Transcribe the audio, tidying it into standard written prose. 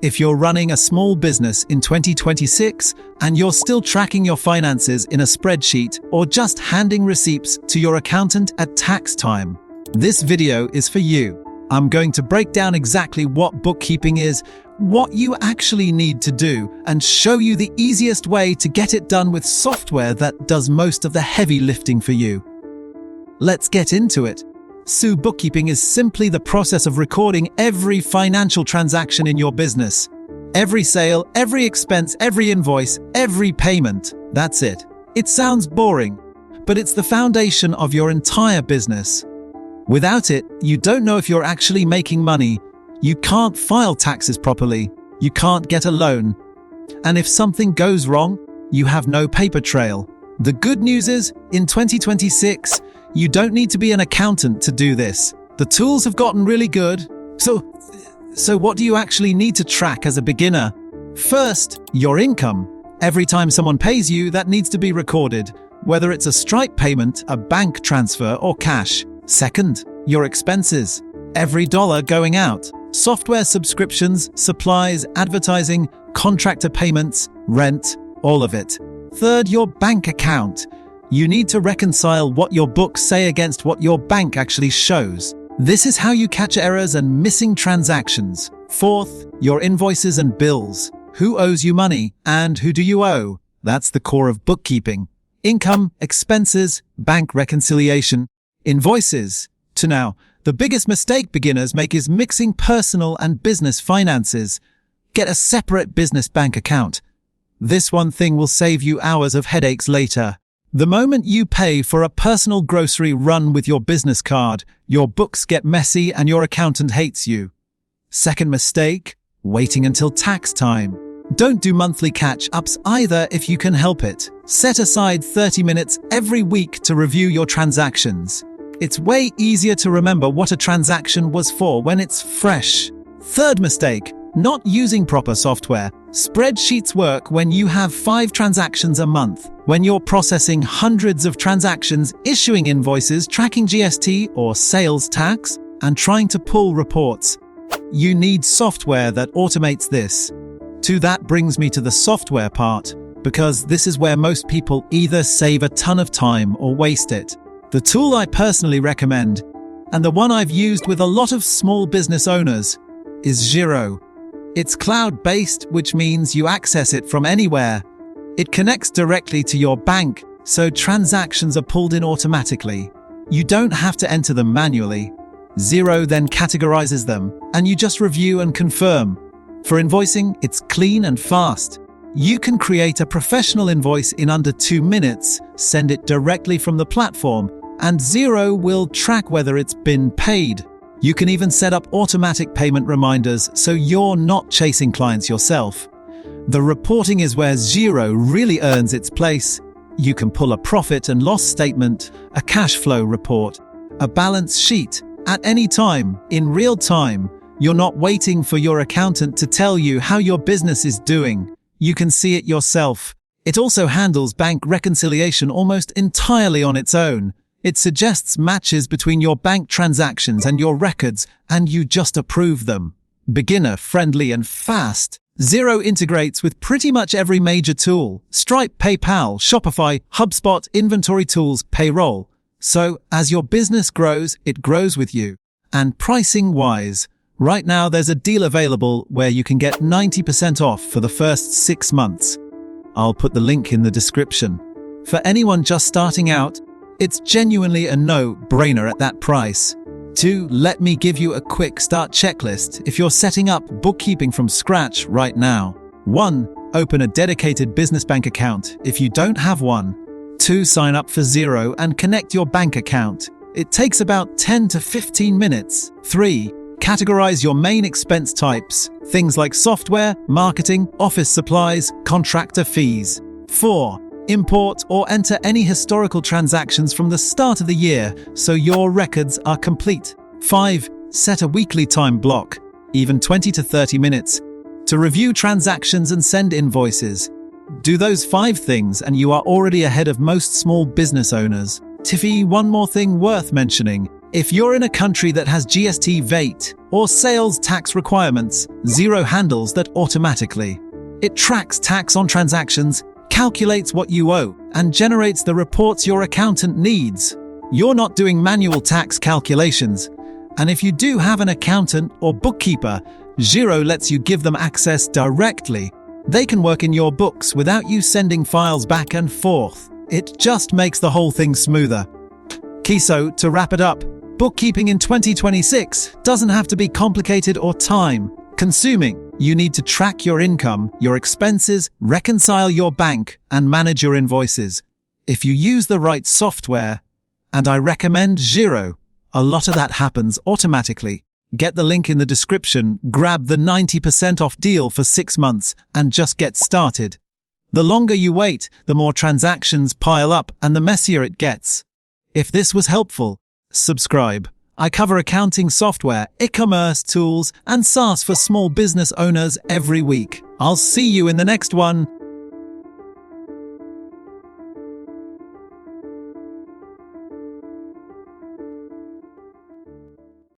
If you're running a small business in 2026 and you're still tracking your finances in a spreadsheet or just handing receipts to your accountant at tax time, this video is for you. I'm going to break down exactly what bookkeeping is, what you actually need to do, and show you the easiest way to get it done with software that does most of the heavy lifting for you. Let's get into it. So bookkeeping is simply the process of recording every financial transaction in your business. Every sale, every expense, every invoice, every payment. That's it. It sounds boring, but it's the foundation of your entire business. Without it, you don't know if you're actually making money. You can't file taxes properly. You can't get a loan. And if something goes wrong, you have no paper trail. The good news is, in 2026, you don't need to be an accountant to do this. The tools have gotten really good. So what do you actually need to track as a beginner? First, your income. Every time someone pays you, that needs to be recorded, whether it's a Stripe payment, a bank transfer, or cash. Second, your expenses. Every dollar going out. Software subscriptions, supplies, advertising, contractor payments, rent, all of it. Third, your bank account. You need to reconcile what your books say against what your bank actually shows. This is how you catch errors and missing transactions. Fourth, your invoices and bills. Who owes you money and who do you owe? That's the core of bookkeeping. Income, expenses, bank reconciliation, invoices. To now, the biggest mistake beginners make is mixing personal and business finances. Get a separate business bank account. This one thing will save you hours of headaches later. The moment you pay for a personal grocery run with your business card, your books get messy and your accountant hates you. Second mistake, waiting until tax time. Don't do monthly catch-ups either if you can help it. Set aside 30 minutes every week to review your transactions. It's way easier to remember what a transaction was for when it's fresh. Third mistake, not using proper software. Spreadsheets work when you have 5 transactions a month. When you're processing hundreds of transactions, issuing invoices, tracking GST or sales tax, and trying to pull reports. You need software that automates this. That brings me to the software part, because this is where most people either save a ton of time or waste it. The tool I personally recommend, and the one I've used with a lot of small business owners, is Xero. It's cloud-based, which means you access it from anywhere. It connects directly to your bank, so transactions are pulled in automatically. You don't have to enter them manually. Xero then categorizes them, and you just review and confirm. For invoicing, it's clean and fast. You can create a professional invoice in under 2 minutes, send it directly from the platform, and Xero will track whether it's been paid. You can even set up automatic payment reminders so you're not chasing clients yourself. The reporting is where Xero really earns its place. You can pull a profit and loss statement, a cash flow report, a balance sheet at any time, in real time. You're not waiting for your accountant to tell you how your business is doing. You can see it yourself. It also handles bank reconciliation almost entirely on its own. It suggests matches between your bank transactions and your records, and you just approve them. Beginner-friendly and fast. Xero integrates with pretty much every major tool: Stripe, PayPal, Shopify, HubSpot, inventory tools, payroll. So, as your business grows, it grows with you. And pricing-wise, right now there's a deal available where you can get 90% off for the first 6 months. I'll put the link in the description. For anyone just starting out, it's genuinely a no-brainer at that price. 2. Let me give you a quick start checklist if you're setting up bookkeeping from scratch right now. 1. Open a dedicated business bank account if you don't have one. 2. Sign up for Xero and connect your bank account. It takes about 10 to 15 minutes. 3. Categorize your main expense types, things like software, marketing, office supplies, contractor fees. 4. Import or enter any historical transactions from the start of the year so your records are complete. 5. Set a weekly time block, even 20 to 30 minutes, to review transactions and send invoices. Do those 5 things and you are already ahead of most small business owners. Tiffy, one more thing worth mentioning. If you're in a country that has GST VAT or sales tax requirements, Xero handles that automatically. It tracks tax on transactions, calculates what you owe, and generates the reports your accountant needs. You're not doing manual tax calculations. And if you do have an accountant or bookkeeper, Xero lets you give them access directly. They can work in your books without you sending files back and forth. It just makes the whole thing smoother. So, to wrap it up, bookkeeping in 2026 doesn't have to be complicated or time-consuming. You need to track your income, your expenses, reconcile your bank, and manage your invoices. If you use the right software, and I recommend Xero, a lot of that happens automatically. Get the link in the description, grab the 90% off deal for 6 months, and just get started. The longer you wait, the more transactions pile up and the messier it gets. If this was helpful, subscribe. I cover accounting software, e-commerce tools, and SaaS for small business owners every week. I'll see you in the next one.